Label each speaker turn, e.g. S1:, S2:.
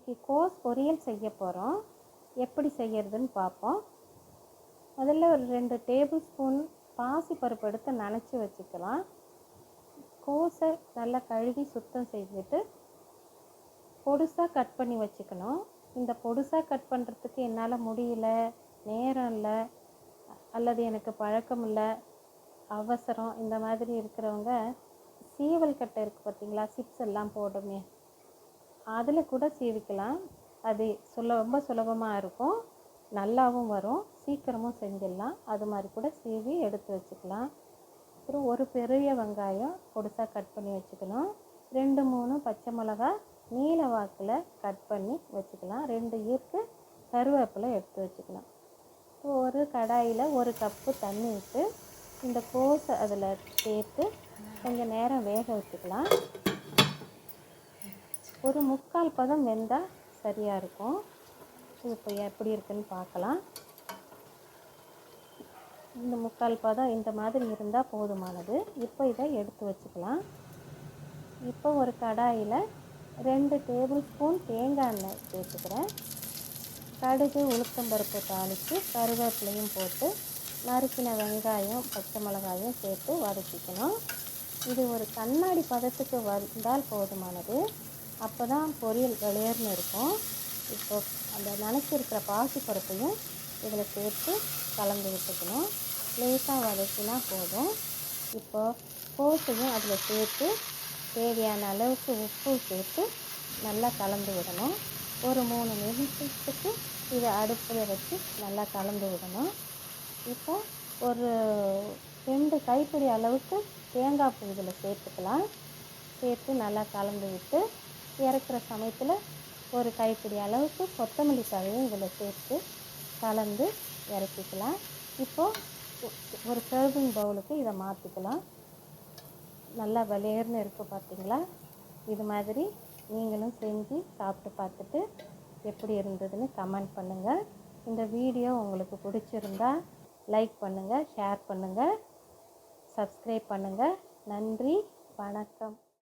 S1: இன்றைக்கி கோஸ் பொரியல் செய்ய போகிறோம். எப்படி செய்யறதுன்னு பார்ப்போம். முதல்ல ஒரு 2 டேபிள் ஸ்பூன் பாசிப்பருப்பு எடுத்து நனைச்சி வச்சுக்கலாம். கோஸை நல்லா கழுவி சுத்தம் செஞ்சுட்டு பொடுசாக கட் பண்ணி வச்சுக்கணும். இந்த பொடுசாக கட் பண்ணுறதுக்கு என்னால் முடியல, நேரம் இல்லை, அல்லது எனக்கு பழக்கம் இல்லை, அவசரம், இந்த மாதிரி இருக்கிறவங்க சீவல் கட்டை இருக்குது பார்த்திங்களா, சிப்ஸ் எல்லாம் போடுமே, அதில் கூட சீவிக்கலாம். அது ரொம்ப சுலபமாக இருக்கும், நல்லாவும் வரும், சீக்கிரமும் செஞ்சிடலாம். அது மாதிரி கூட சீவி எடுத்து வச்சுக்கலாம். அப்புறம் ஒரு பெரிய வெங்காயம் பொடுசாக கட் பண்ணி வச்சுக்கணும். 2-3 பச்சை மிளகா நீல வாக்கில் கட் பண்ணி வச்சுக்கலாம். 2 ஈர்க்கு கருவேப்பிலை எடுத்து வச்சுக்கலாம். ஒரு கடாயில் 1 கப்பு தண்ணி விட்டு இந்த கோஸை அதில் சேர்த்து கொஞ்சம் நேரம் வேக வச்சுக்கலாம். ஒரு 3/4 பதம் வெந்தால் சரியாக இருக்கும். இப்போ எப்படி இருக்குன்னு பார்க்கலாம். இந்த 3/4 பதம் இந்த மாதிரி இருந்தால் போதுமானது. இப்போ இதை எடுத்து வச்சுக்கலாம். இப்போ ஒரு கடாயில் 2 டேபிள் ஸ்பூன் தேங்காய் எண்ணெய் சேர்த்துக்கிறேன். கடுகு உளுத்தம்பருப்பு தாளித்து கருவேப்பிலையும் போட்டு நறுக்கின வெங்காயம் பச்சை மிளகாயும் சேர்த்து வதக்கிக்கணும். இது ஒரு கண்ணாடி பதத்துக்கு வந்தால் போதுமானது. அப்போ தான் பொரியல் வெளியேறுன்னு இருக்கும். இப்போ அந்த நனைச்சிருக்கிற பாசிப்பருப்பையும் இதில் சேர்த்து கலந்து விட்டுக்கணும். லேசாக வதக்கினா போதும். இப்போ கோஸையும் அதில் சேர்த்து தேவையான அளவுக்கு உப்பு சேர்த்து நல்லா கலந்து விடணும். ஒரு 3 நிமிஷத்துக்கு இதை அடுப்பில் வச்சு நல்லா கலந்து விடணும். இப்போ ஒரு 2 கைப்பிடி அளவுக்கு தேங்காய் பூ இதில் சேர்த்துக்கலாம். சேர்த்து நல்லா கலந்து விட்டு இறக்குற சமயத்தில் ஒரு கைப்பிடி அளவுக்கு கொத்தமல்லி தழையும் இதில் சேர்த்து கலந்து இறக்கிக்கலாம். இப்போது ஒரு சர்விங் பவுலுக்கு இதை மாற்றிக்கலாம். நல்லா வெளியேறுன்னு இருக்குது பார்த்திங்களா. இது மாதிரி நீங்களும் செஞ்சு சாப்பிட்டு பார்த்துட்டு எப்படி இருந்ததுன்னு கமெண்ட் பண்ணுங்கள். இந்த வீடியோ உங்களுக்கு பிடிச்சிருந்தா லைக் பண்ணுங்கள், ஷேர் பண்ணுங்கள், சப்ஸ்கிரைப் பண்ணுங்கள். நன்றி, வணக்கம்.